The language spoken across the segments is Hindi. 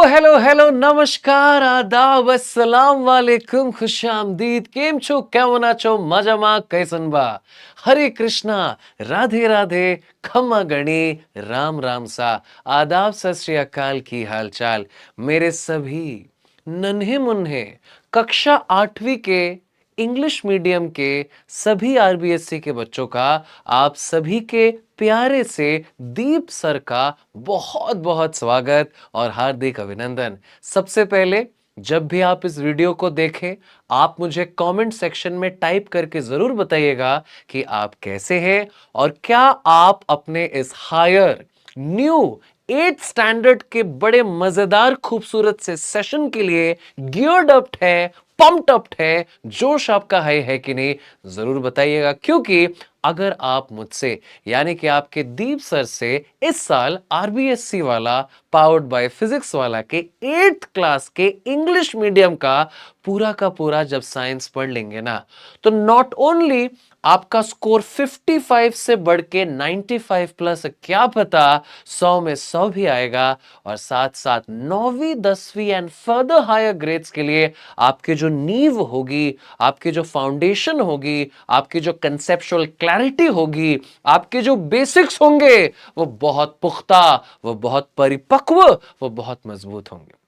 हेलो हेलो नमस्कार आदाब अस्सलाम वालेकुम खुशामदीद केम छो केमन आछो मजामा कैसन बा हरे कृष्णा राधे राधे खम्मा गणी राम राम सा आदाब सत श्री अकाल की हालचाल मेरे सभी नन्हे मुन्ने कक्षा 8वीं के इंग्लिश मीडियम के सभी आरबीएससी के बच्चों का आप सभी के प्यारे से दीप सर का बहुत बहुत स्वागत और हार्दिक अभिनंदन। सबसे पहले जब भी आप इस वीडियो को देखें आप मुझे कमेंट सेक्शन में टाइप करके जरूर बताइएगा कि आप कैसे हैं और क्या आप अपने इस हायर न्यू 8th स्टैंडर्ड के बड़े मजेदार खूबसूरत से सेशन के लिए गियर्ड अप है, पंप्ड अप है, जोश आपका है कि नहीं जरूर बताइएगा। क्योंकि अगर आप मुझसे यानी कि आपके दीप सर से इस साल आरबीएससी वाला पावर्ड बाय फिजिक्स वाला के 8th क्लास के इंग्लिश मीडियम का पूरा जब साइंस पढ़ लेंगे ना तो नॉट ओनली आपका स्कोर 55 से बढ़ के 95 प्लस क्या पता 100 में 100 भी आएगा और साथ साथ 9वीं 10वीं एंड फर्दर हायर ग्रेड्स के लिए आपके जो नींव होगी, आपके जो फाउंडेशन होगी, आपकी जो कंसेप्चुअल क्लैरिटी होगी, आपके जो बेसिक्स होंगे वो बहुत पुख्ता, वो बहुत परिपक्व, वो बहुत मजबूत होंगे।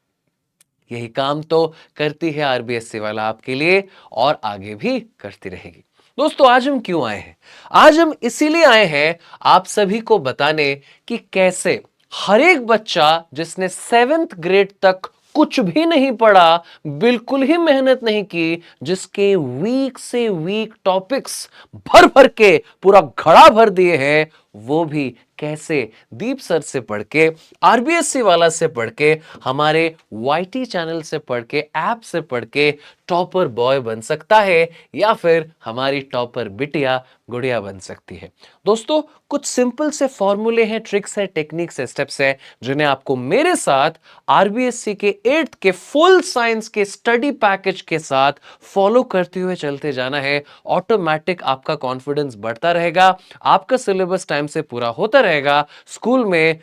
यही काम तो करती है आरबीएससी वाला आपके लिए और आगे भी करती रहेगी। दोस्तों आज हम क्यों आए हैं? आज हम इसीलिए आए हैं आप सभी को बताने कि कैसे हर एक बच्चा जिसने 7th ग्रेड तक कुछ भी नहीं पढ़ा, बिल्कुल ही मेहनत नहीं की, जिसके वीक से वीक टॉपिक्स भर भर के पूरा घड़ा भर दिए हैं, वो भी कैसे दीप सर से पढ़ के, आरबीएससी वाला से पढ़ के, हमारे वाईटी चैनल से पढ़ के, ऐप से पढ़ के टॉपर बॉय बन सकता है या फिर हमारी टॉपर बिटिया गुड़िया बन सकती है। दोस्तों कुछ सिंपल से फॉर्मूले हैं, ट्रिक्स हैं, टेक्निक्स हैं, स्टेप्स हैं जिन्हें आपको मेरे साथ आरबीएससी के 8th के फुल साइंस के स्टडी पैकेज के साथ फॉलो करते हुए चलते जाना है। ऑटोमेटिक आपका कॉन्फिडेंस बढ़ता रहेगा, आपका सिलेबस टाइम से पूरा होता रहेगा, स्कूल में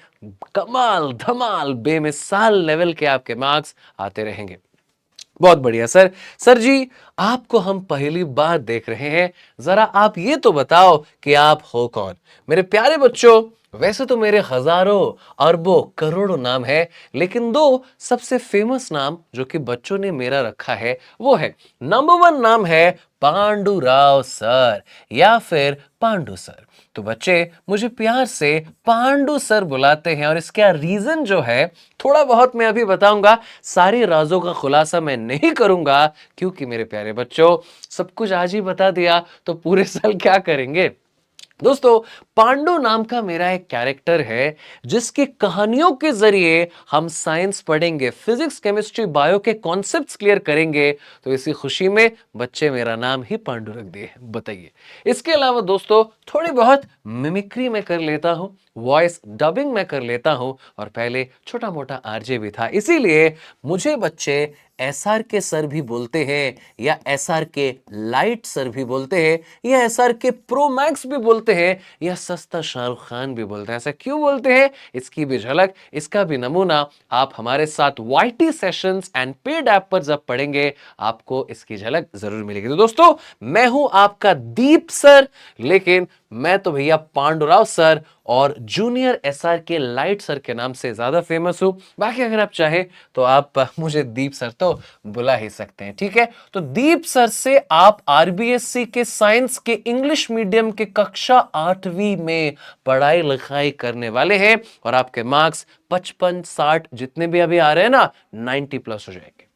कमाल धमाल बेमिसाल लेवल के आपके मार्क्स आते रहेंगे। बहुत बढ़िया सर। सर जी आपको हम पहली बार देख रहे हैं, जरा आप ये तो बताओ कि आप हो कौन? मेरे प्यारे बच्चों वैसे तो मेरे हजारों अरबों करोड़ों नाम है, लेकिन दो सबसे फेमस नाम जो कि बच्चों ने मेरा रखा है वो है, नंबर 1 नाम है पांडुराव सर या फिर पांडु सर। तो बच्चे मुझे प्यार से पांडु सर बुलाते हैं और इसका रीजन जो है थोड़ा बहुत मैं अभी बताऊंगा, सारी राजों का खुलासा मैं नहीं करूंगा क्योंकि मेरे प्यारे बच्चों सब कुछ आज ही बता दिया तो पूरे साल क्या करेंगे। दोस्तों पांडु नाम का मेरा एक कैरेक्टर है जिसकी कहानियों के जरिए हम साइंस पढ़ेंगे, फिजिक्स केमिस्ट्री बायो के कॉन्सेप्ट्स क्लियर करेंगे। तो इसी खुशी में बच्चे मेरा नाम ही पांडु रख दिए, बताइए। इसके अलावा दोस्तों थोड़ी बहुत मिमिक्री में कर लेता हूं, वॉइस डबिंग में कर लेता हूं और पहले छोटा मोटा आरजे भी था, इसीलिए मुझे बच्चे एसआर के सर भी बोलते हैं या एसआर के लाइट सर भी बोलते हैं या एसआर के प्रो मैक्स भी बोलते हैं या सस्ता शाहरुख खान भी बोलते हैं। ऐसा क्यों बोलते हैं इसकी भी झलक, इसका भी नमूना आप हमारे साथ YT sessions and paid app पर जब पढ़ेंगे आपको इसकी झलक जरूर मिलेगी। तो दोस्तों मैं हूं आपका दीप सर, लेकिन मैं तो भैया पांडुराव सर और जूनियर एसआर के लाइट सर के नाम से ज्यादा फेमस हूं। बाकी अगर आप चाहे तो आप मुझे दीप सर तो बुला ही सकते हैं, ठीक है। तो दीप सर से आप आरबीएससी के साइंस के इंग्लिश मीडियम के कक्षा 8वीं में पढ़ाई लिखाई करने वाले हैं और आपके मार्क्स 55-60 जितने भी अभी आ रहे हैं ना 90 प्लस हो जाएंगे।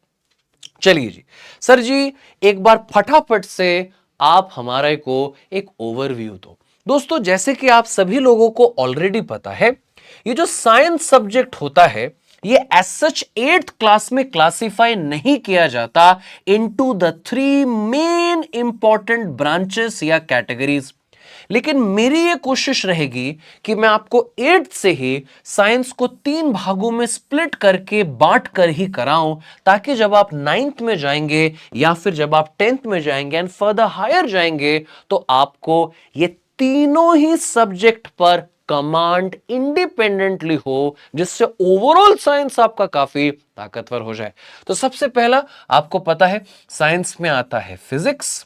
चलिए जी सर जी एक बार फटाफट से आप हमारे को एक ओवरव्यू दो। दोस्तों जैसे कि आप सभी लोगों को ऑलरेडी पता है, ये जो साइंस सब्जेक्ट होता है ये एज सच 8th क्लास में क्लासिफाई नहीं किया जाता into the 3 main important branches या कैटेगरीज। लेकिन मेरी ये कोशिश रहेगी कि मैं आपको 8th से ही साइंस को 3 भागों में स्प्लिट करके बांट कर ही कराऊं, ताकि जब आप 9th में जाएंगे या फिर जब आप 10th में जाएंगे एंड फर्दर हायर जाएंगे तो आपको ये तीनों ही सब्जेक्ट पर कमांड इंडिपेंडेंटली हो, जिससे ओवरऑल साइंस आपका काफी ताकतवर हो जाए। तो सबसे पहला आपको पता है साइंस में आता है फिजिक्स।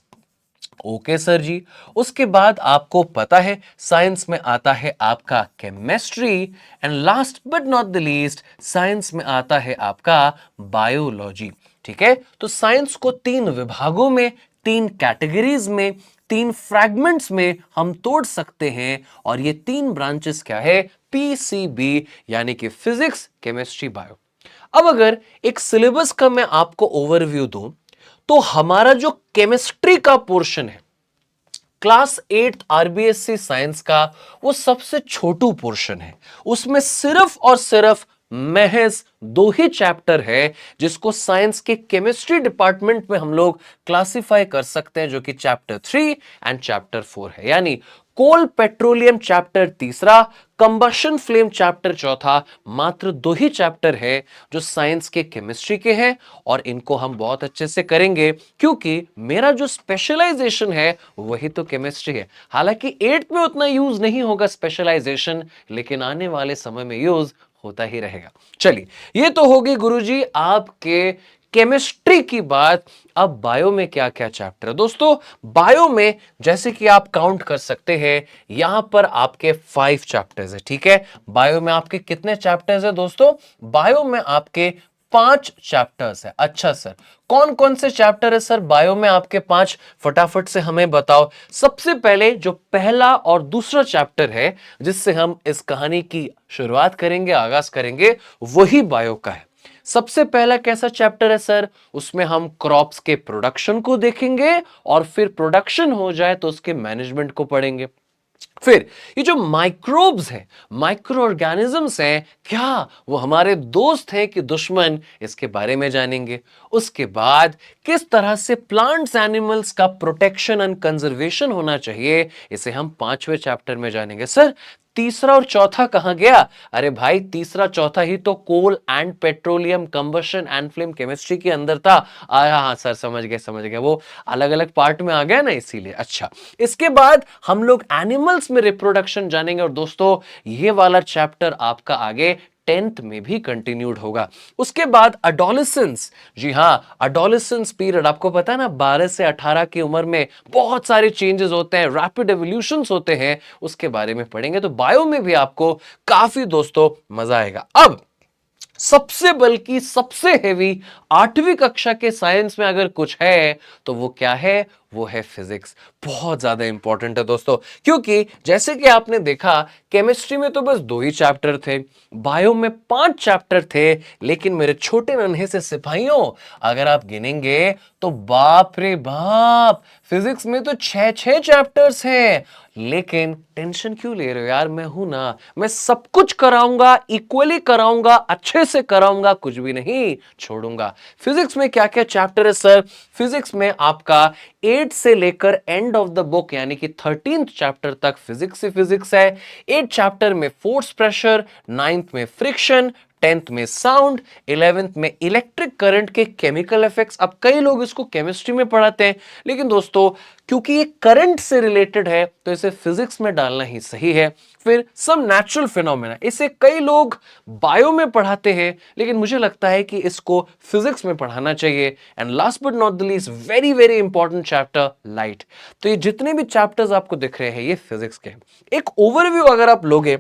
ओके सर जी। उसके बाद आपको पता है साइंस में आता है आपका chemistry, and last but not the least science में आता है आपका बायोलॉजी। ठीक है, तो साइंस को तीन विभागों में, तीन कैटेगरीज में, तीन फ्रैगमेंट्स में हम तोड़ सकते हैं, और ये तीन ब्रांचेस क्या है, पीसीबी, यानी कि फिजिक्स, केमिस्ट्री, बायो। अब अगर एक सिलेबस का मैं आपको ओवरव्यू दूं, तो हमारा जो केमिस्ट्री का पोर्शन है क्लास 8 आरबीएससी साइंस का, वो सबसे छोटू पोर्शन है। उसमें सिर्फ और सिर्फ महज दो ही चैप्टर है जिसको साइंस के केमिस्ट्री डिपार्टमेंट में हम लोग क्लासिफाई कर सकते हैं, जो कि चैप्टर 3 एंड चैप्टर 4 है। यानी कोल पेट्रोलियम चैप्टर तीसरा, कंबशन फ्लेम चैप्टर चौथा, मात्र दो ही चैप्टर है जो साइंस के केमिस्ट्री के हैं, और इनको हम बहुत अच्छे से करेंगे क्योंकि मेरा जो स्पेशलाइजेशन है वही तो केमिस्ट्री है। हालांकि 8th में उतना यूज नहीं होगा स्पेशलाइजेशन, लेकिन आने वाले समय में यूज होता ही रहेगा। चलिए, ये तो होगी गुरुजी आपके केमिस्ट्री की बात। अब बायो में क्या क्या चैप्टर है दोस्तों? बायो में जैसे कि आप काउंट कर सकते हैं, यहां पर आपके 5 चैप्टर्स है। ठीक है, बायो में आपके कितने चैप्टर्स है दोस्तों? बायो में आपके 5 चैप्टर्स है। अच्छा सर, कौन कौन से चैप्टर है सर बायो में आपके 5? फटाफट से हमें बताओ। सबसे पहले जो पहला और दूसरा चैप्टर है जिससे हम इस कहानी की शुरुआत करेंगे, आगाज करेंगे, वही बायो का है। सबसे पहला कैसा चैप्टर है सर? उसमें हम क्रॉप्स के प्रोडक्शन को देखेंगे, और फिर प्रोडक्शन हो जाए तो उसके मैनेजमेंट को पढ़ेंगे। फिर ये जो माइक्रोब्स हैं, माइक्रो ऑर्गेनिजम्स हैं, क्या वो हमारे दोस्त हैं कि दुश्मन, इसके बारे में जानेंगे। उसके बाद किस तरह से प्लांट्स एनिमल्स का प्रोटेक्शन एंड कंजर्वेशन होना चाहिए, इसे हम 5वें चैप्टर में जानेंगे। सर तीसरा और चौथा कहां गया? अरे भाई, तीसरा चौथा ही तो coal and petroleum combustion and flame chemistry के अंदर था। हाँ सर, समझ गए समझ गए, वो अलग अलग पार्ट में आ गया ना, इसीलिए। अच्छा, इसके बाद हम लोग एनिमल्स में रिप्रोडक्शन जानेंगे, और दोस्तों ये वाला चैप्टर आपका आगे 10th में भी कंटिन्यूड होगा। उसके बाद अडोलेसेंस, जी हाँ, अडोलेसेंस पीरियड, आपको पता है ना, 12 से 18 की उम्र में बहुत सारे चेंजेस होते हैं, रैपिड एवोल्यूशंस होते हैं, उसके बारे में पढ़ेंगे। तो बायो में भी आपको काफी दोस्तों मजा आएगा। अब सबसे, बल्कि सबसे हेवी 8वीं कक्षा के साइंस में अगर कुछ है तो वो क्या है? वो है फिजिक्स। बहुत ज्यादा इंपॉर्टेंट है दोस्तों, क्योंकि जैसे कि आपने देखा केमिस्ट्री में तो बस 2 ही चैप्टर थे, बायो में 5 चैप्टर थे, लेकिन मेरे छोटे नन्हे से सिपाहियों, अगर आप गिनेंगे तो बाप रे बाप, फिजिक्स में तो 6 चैप्टर्स हैं। लेकिन टेंशन क्यों ले रहे हो यार, मैं हूं ना, मैं सब कुछ कराऊंगा, इक्वली कराऊंगा, अच्छे से कराऊंगा, कुछ भी नहीं छोड़ूंगा। फिजिक्स में क्या क्या चैप्टर है सर? फिजिक्स में आपका 8 से लेकर एंड ऑफ द बुक यानी कि 13th चैप्टर तक फिजिक्स ही फिजिक्स है। 8 चैप्टर में फोर्स प्रेशर, 9th में फ्रिक्शन, 10th में साउंड, 11th में इलेक्ट्रिक करंट के केमिकल इफेक्ट्स। अब कई लोग इसको केमिस्ट्री में पढ़ाते हैं, लेकिन दोस्तों क्योंकि ये करंट से रिलेटेड है तो इसे फिजिक्स में डालना ही सही है। फिर सम नेचुरल फिनोमेना, इसे कई लोग बायो में पढ़ाते हैं, लेकिन मुझे लगता है कि इसको फिजिक्स में पढ़ाना चाहिए। And last but not the least, very very important chapter, light. तो ये जितने भी चैप्टर्स आपको दिख रहे हैं ये फिजिक्स के हैं। एक ओवरव्यू अगर आप लोगे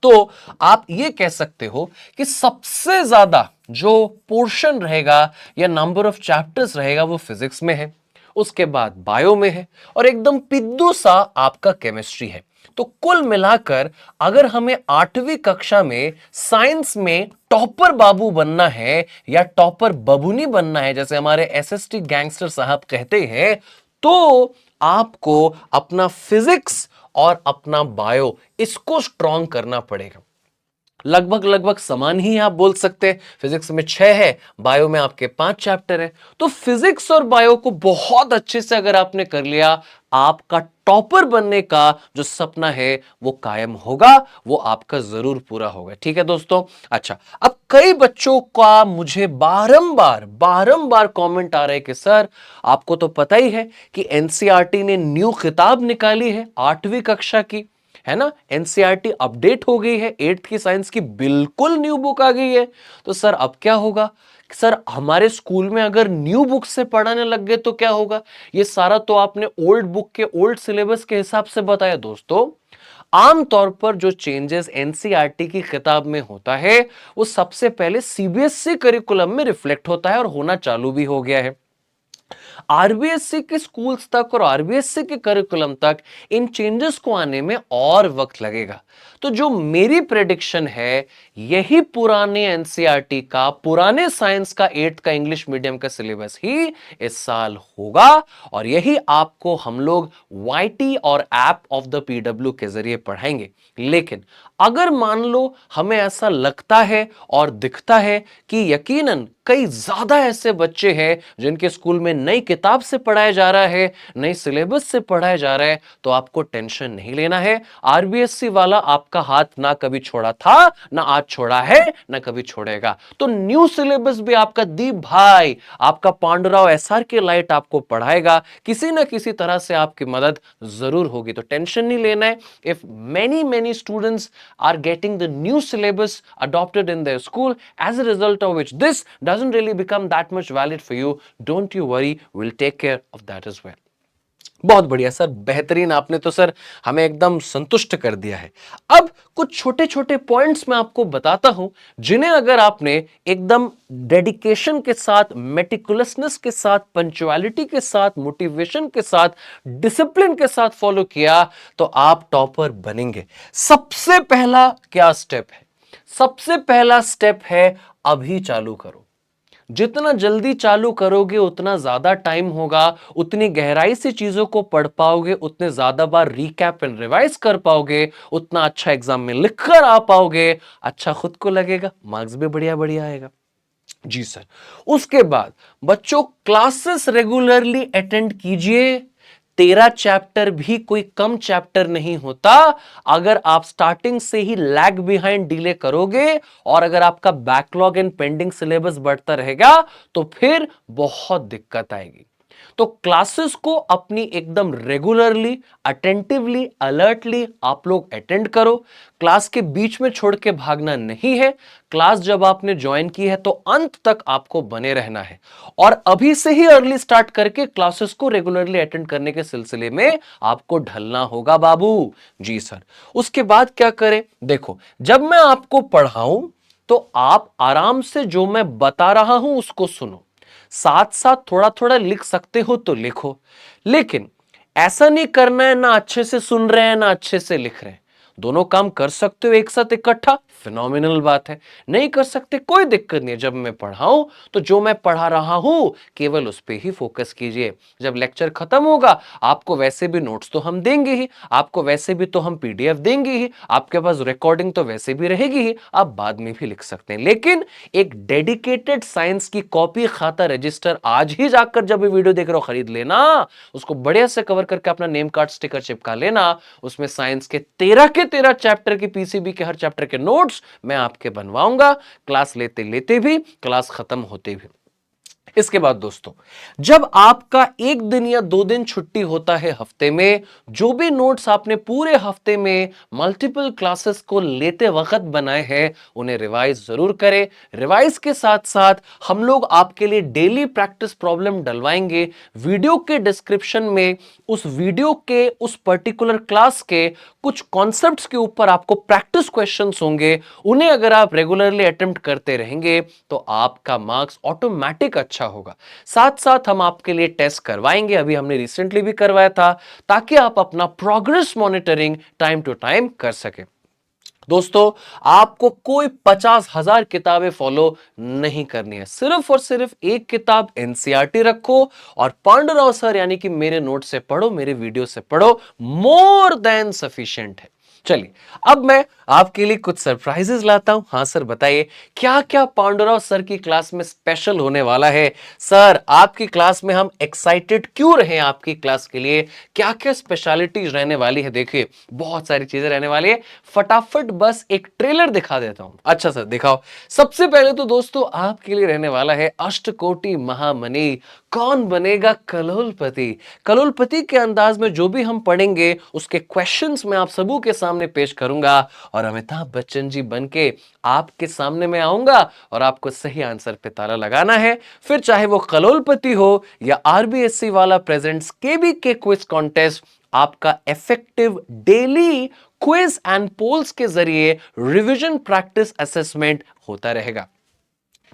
तो आप ये कह सकते हो कि सबसे ज्यादा जो पोर्शन रहेगा या नंबर ऑफ चैप्टर्स रहेगा वो फिजिक्स में है, उसके बाद बायो में है, और एकदम पिद्दू सा आपका केमिस्ट्री है। तो कुल मिलाकर अगर हमें 8वीं कक्षा में साइंस में टॉपर बाबू बनना है या टॉपर बबूनी बनना है, जैसे हमारे एसएसटी गैंगस्टर साहब कहते हैं, तो आपको अपना फिजिक्स और अपना बायो, इसको स्ट्रॉन्ग करना पड़ेगा। लगभग लगभग समान ही आप बोल सकते हैं, फिजिक्स में 6 है, बायो में आपके 5 चैप्टर है। तो फिजिक्स और बायो को बहुत अच्छे से अगर आपने कर लिया, आपका टॉपर बनने का जो सपना है वो कायम होगा, वो आपका जरूर पूरा होगा। ठीक है दोस्तों? अच्छा, अब कई बच्चों का मुझे बारंबार बारंबार कमेंट आ रहे हैं कि सर आपको तो पता ही है कि एनसीईआरटी ने न्यू किताब निकाली है 8वीं कक्षा की, है ना। एनसीईआरटी अपडेट हो गई है, 8th की साइंस की बिल्कुल न्यू बुक आ गई है। तो सर अब क्या होगा? सर हमारे स्कूल में अगर न्यू बुक से पढ़ाने लग गए तो क्या होगा? ये सारा तो आपने ओल्ड बुक के ओल्ड सिलेबस के हिसाब से बताया। दोस्तों, आमतौर पर जो चेंजेस एनसीईआरटी की किताब में होता है वो सबसे पहले सीबीएसई करिकुलम में रिफ्लेक्ट होता है और होना चालू भी हो गया है। आरबीएसई के स्कूल्स तक और आरबीएसई के करिकुलम तक इन चेंजेस को आने में और वक्त लगेगा। तो जो मेरी प्रेडिक्शन है, यही पुराने एनसीईआरटी का, पुराने साइंस का 8th का इंग्लिश मीडियम का सिलेबस ही इस साल होगा और यही आपको हम लोग वाईटी और ऐप ऑफ द पीडब्ल्यू के जरिए पढ़ाएंगे। लेकिन अगर मान लो हमें ऐसा लगता है और दिखता है कि यकीनन कई ज्यादा ऐसे बच्चे हैं जिनके स्कूल में नई किताब से पढ़ाया जा रहा है, नई सिलेबस से पढ़ाया जा रहा है, तो आपको टेंशन नहीं लेना है। आरबीएसई वाला आपका हाथ ना कभी छोड़ा था, ना आज छोड़ा है, ना कभी छोड़ेगा। तो न्यू सिलेबस भी आपका दीप भाई, आपका पांडुराव एसआर के लाइट आपको पढ़ाएगा, किसी ना किसी तरह से आपकी मदद जरूर होगी। तो टेंशन नहीं लेना है। If many students are getting the new syllabus adopted in their school, as a result of which this doesn't really become that much valid for you, don't you worry, we'll take care of that as well. बहुत बढ़िया सर, बेहतरीन, आपने तो सर हमें एकदम संतुष्ट कर दिया है। अब कुछ छोटे छोटे पॉइंट्स मैं आपको बताता हूं जिन्हें अगर आपने एकदम डेडिकेशन के साथ, मेटिकुलसनेस के साथ, पंक्चुअलिटी के साथ, मोटिवेशन के साथ, डिसिप्लिन के साथ फॉलो किया तो आप टॉपर बनेंगे। सबसे पहला क्या स्टेप है? सबसे पहला स्टेप है अभी चालू करो। जितना जल्दी चालू करोगे उतना ज्यादा टाइम होगा, उतनी गहराई से चीजों को पढ़ पाओगे, उतने ज्यादा बार रिकैप एंड रिवाइज कर पाओगे, उतना अच्छा एग्जाम में लिखकर आ पाओगे, अच्छा खुद को लगेगा, मार्क्स भी बढ़िया बढ़िया आएगा। जी सर। उसके बाद बच्चों क्लासेस रेगुलरली अटेंड कीजिए। 13 चैप्टर भी कोई कम चैप्टर नहीं होता। अगर आप स्टार्टिंग से ही लैग बिहाइंड डिले करोगे और अगर आपका बैकलॉग एंड पेंडिंग सिलेबस बढ़ता रहेगा तो फिर बहुत दिक्कत आएगी। तो क्लासेस को अपनी एकदम रेगुलरली, अटेंटिवली, अलर्टली आप लोग अटेंड करो। क्लास के बीच में छोड़ के भागना नहीं है। क्लास जब आपने ज्वाइन की है तो अंत तक आपको बने रहना है और अभी से ही अर्ली स्टार्ट करके क्लासेस को रेगुलरली अटेंड करने के सिलसिले में आपको ढलना होगा बाबू। जी सर। उसके बाद क्या करें? देखो, जब मैं आपको पढ़ाऊं तो आप आराम से जो मैं बता रहा हूं उसको सुनो, साथ साथ थोड़ा थोड़ा लिख सकते हो तो लिखो, लेकिन ऐसा नहीं करना है ना अच्छे से सुन रहे हैं ना अच्छे से लिख रहे हैं। दोनों काम कर सकते हो एक साथ इकट्ठा, फिनोमिनल बात है। नहीं कर सकते कोई दिक्कत नहीं है। जब मैं पढ़ाऊं तो जो मैं पढ़ा रहा हूं केवल उस पर ही फोकस कीजिए। जब लेक्चर खत्म होगा आपको वैसे भी नोट्स तो हम देंगे ही, आपको वैसे भी तो हम पीडीएफ देंगे ही, आपके पास रिकॉर्डिंग तो वैसे भी रहेगी ही, आप बाद में भी लिख सकते हैं। लेकिन एक डेडिकेटेड साइंस की कॉपी, खाता, रजिस्टर आज ही जाकर जब ये वीडियो देख रहे हो खरीद लेना, उसको बढ़िया से कवर करके अपना नेम कार्ड स्टिकर चिपका लेना। उसमें साइंस के 13 चैप्टर की पीसीबी के हर चैप्टर के नोट्स मैं आपके बनवाऊंगा, क्लास लेते लेते भी, क्लास खत्म होते भी। इसके बाद दोस्तों, जब आपका एक दिन या 2 दिन छुट्टी होता है हफ्ते में, जो भी नोट्स आपने पूरे हफ्ते में मल्टीपल क्लासेस को लेते वक्त बनाए हैं उन्हें रिवाइज जरूर करें। रिवाइज के साथ साथ हम लोग आपके लिए डेली प्रैक्टिस प्रॉब्लम डलवाएंगे। वीडियो के डिस्क्रिप्शन में उस वीडियो के, उस पर्टिकुलर क्लास के कुछ कॉन्सेप्ट्स के ऊपर आपको प्रैक्टिस क्वेश्चंस होंगे। उन्हें अगर आप रेगुलरली अटेम्प्ट करते रहेंगे तो आपका मार्क्स ऑटोमेटिक अच्छा होगा। साथ साथ हम आपके लिए टेस्ट करवाएंगे, अभी हमने रिसेंटली भी करवाया था, ताकि आप अपना progress monitoring time to time कर सके। दोस्तों, आपको कोई 50,000 किताबें फॉलो नहीं करनी है। सिर्फ और सिर्फ एक किताब एनसीईआरटी रखो और पांडुराव सर यानी कि मेरे नोट से पढ़ो, मेरे वीडियो से पढ़ो, मोर देन सफिशिएंट है। चलिए, अब मैं आपके लिए कुछ सरप्राइजेस लाता हूं। हाँ सर, बताइए क्या क्या पांडुराव सर की क्लास में स्पेशल होने वाला है? सर, आपकी क्लास में हम एक्साइटेड क्यों रहे? आपकी क्लास के लिए क्या क्या स्पेशलिटीज रहने वाली है? देखिए, बहुत सारी चीजें रहने वाली है। फटाफट बस एक ट्रेलर दिखा देता हूं। अच्छा सर, दिखाओ। सबसे पहले तो दोस्तों आपके लिए रहने वाला है अष्टकोटि महामणि, कौन बनेगा कलोलपति। कलोलपति के अंदाज में जो भी हम पढ़ेंगे उसके क्वेश्चंस मैं आप सबों के सामने सामने पेश करूंगा और अमिताभ बच्चन जी बनके आपके सामने मैं आऊंगा और आपको सही आंसर पे ताला लगाना है। फिर चाहे वो कलोलपति हो या आरबीएससी वाला प्रेजेंट्स केबी के क्विज कॉन्टेस्ट, आपका effective daily quiz and polls के जरिए रिवीजन प्रैक्टिस असेसमेंट होता रहेगा।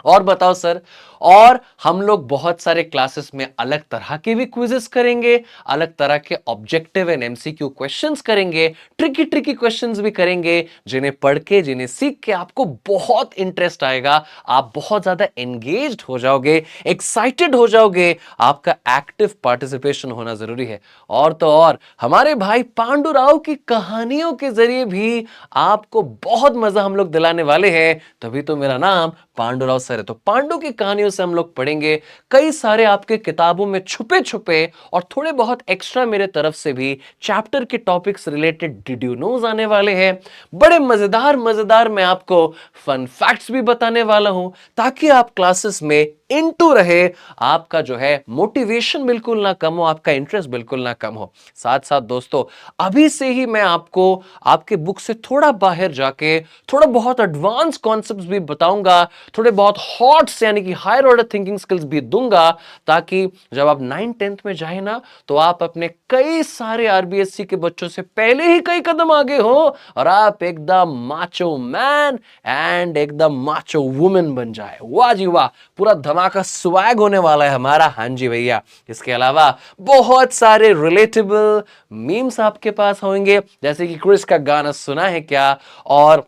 और बताओ सर, और हम लोग बहुत सारे क्लासेस में अलग तरह के भी क्विजेस करेंगे, अलग तरह के ऑब्जेक्टिव एंड एमसीक्यू क्वेश्चंस करेंगे, ट्रिकी ट्रिकी क्वेश्चंस भी करेंगे, जिन्हें पढ़ के जिन्हें सीख के आपको बहुत इंटरेस्ट आएगा, आप बहुत ज्यादा एंगेज्ड हो जाओगे, एक्साइटेड हो जाओगे, आपका एक्टिव पार्टिसिपेशन होना जरूरी है। और तो और हमारे भाई पांडु राव की कहानियों के जरिए भी आपको बहुत मजा हम लोग दिलाने वाले हैं, तभी तो मेरा नाम पांडुराव सर है। तो पांडु की कहानियों से हम लोग पढ़ेंगे, कई सारे आपके किताबों में छुपे छुपे और थोड़े बहुत एक्स्ट्रा मेरे तरफ से भी चैप्टर के topics related did you knows आने वाले हैं। बड़े मजेदार मजेदार मैं आपको फन फैक्ट्स भी बताने वाला हूं, ताकि आप क्लासेस में इनटू रहे, आपका जो है मोटिवेशन बिल्कुल ना कम हो, आपका इंटरेस्ट बिल्कुल ना कम हो। साथ साथ दोस्तों, अभी से ही मैं आपको आपके बुक से थोड़ा बाहर जाके थोड़ा बहुत एडवांस कॉन्सेप्ट्स भी बताऊंगा, थोड़े बहुत हॉट्स यानी कि हायर ऑर्डर थिंकिंग स्किल्स भी दूंगा, ताकि जब आप 9th-10th में जाए ना, तो आप अपने कई सारे आरबीएससी के बच्चों से पहले ही कई कदम आगे हो और आप एकदम माचो मैन एंड एकदम माचो वुमेन बन जाए। वाह जी वाह, पूरा धमाका स्वैग होने वाला है हमारा। हाँ जी भैया, इसके अलावा बहुत सारे रिलेटेबल मीम्स आपके पास होंगे, जैसे कि क्रिस का गाना सुना है क्या, और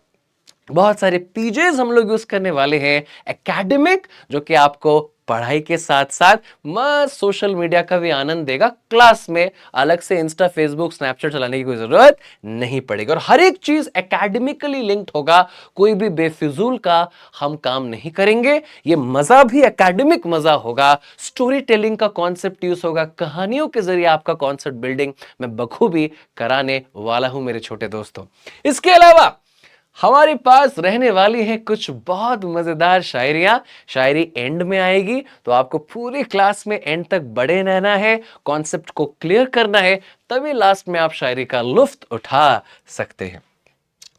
बहुत सारे पीजेस हम लोग यूज करने वाले हैं एकेडमिक, जो कि आपको पढ़ाई के साथ साथ मस्त सोशल मीडिया का भी आनंद देगा। क्लास में अलग से इंस्टा फेसबुक स्नैपचैट चलाने की कोई जरूरत नहीं पड़ेगी और हर एक चीज एकेडमिकली लिंक्ड होगा, कोई भी बेफिजूल का हम काम नहीं करेंगे। ये मजा भी एकेडमिक मजा होगा, स्टोरी टेलिंग का कॉन्सेप्ट यूज होगा, कहानियों के जरिए आपका कॉन्सेप्ट बिल्डिंग मैं बखूबी कराने वाला हूं मेरे छोटे दोस्तों। इसके अलावा हमारे पास रहने वाली है कुछ बहुत मजेदार शायरियां। शायरी एंड में आएगी, तो आपको पूरी क्लास में एंड तक बड़े रहना है, कॉन्सेप्ट को क्लियर करना है, तभी लास्ट में आप शायरी का लुफ्त उठा सकते हैं।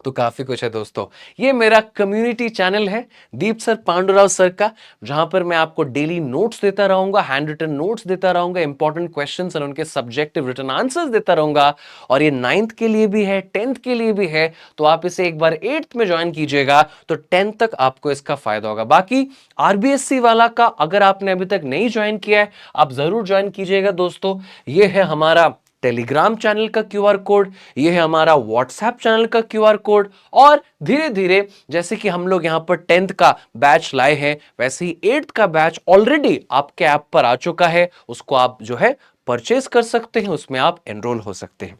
तो काफी कुछ है दोस्तों। ये मेरा कम्युनिटी चैनल है दीप सर पांडुराव सर का, जहां पर मैं आपको डेली नोट्स देता रहूंगा, हैंड रिटन नोट्स देता रहूंगा, इंपॉर्टेंट क्वेश्चंस और उनके सब्जेक्टिव रिटन आंसर्स देता रहूंगा। और ये 9th के लिए भी है, 10th के लिए भी है, तो आप इसे एक बार 8th में ज्वाइन कीजिएगा तो 10th तक आपको इसका फायदा होगा। बाकी आरबीएससी वाला का अगर आपने अभी तक नहीं ज्वाइन किया है, आप जरूर ज्वाइन कीजिएगा दोस्तों। ये है हमारा टेलीग्राम चैनल का क्यूआर कोड, ये है हमारा व्हाट्सएप चैनल का क्यूआर कोड, और धीरे धीरे जैसे कि हम लोग यहां पर 10th का बैच लाए हैं, वैसे ही 8th का बैच ऑलरेडी आपके ऐप पर आ चुका है, उसको आप जो है परचेज कर सकते हैं, उसमें आप एनरोल हो सकते हैं।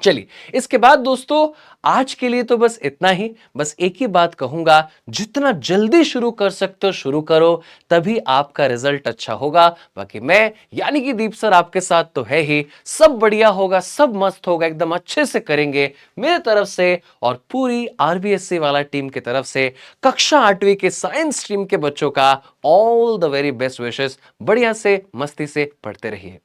चलिए, इसके बाद दोस्तों आज के लिए तो बस इतना ही। बस एक ही बात कहूंगा, जितना जल्दी शुरू कर सकते हो शुरू करो, तभी आपका रिजल्ट अच्छा होगा। बाकी मैं यानी कि दीप सर आपके साथ तो है ही, सब बढ़िया होगा, सब मस्त होगा, एकदम अच्छे से करेंगे मेरे तरफ से और पूरी आरबीएससी वाला टीम की तरफ से। कक्षा 8वीं के साइंस स्ट्रीम के बच्चों का all the very best wishes. बढ़िया से मस्ती से पढ़ते रहिए।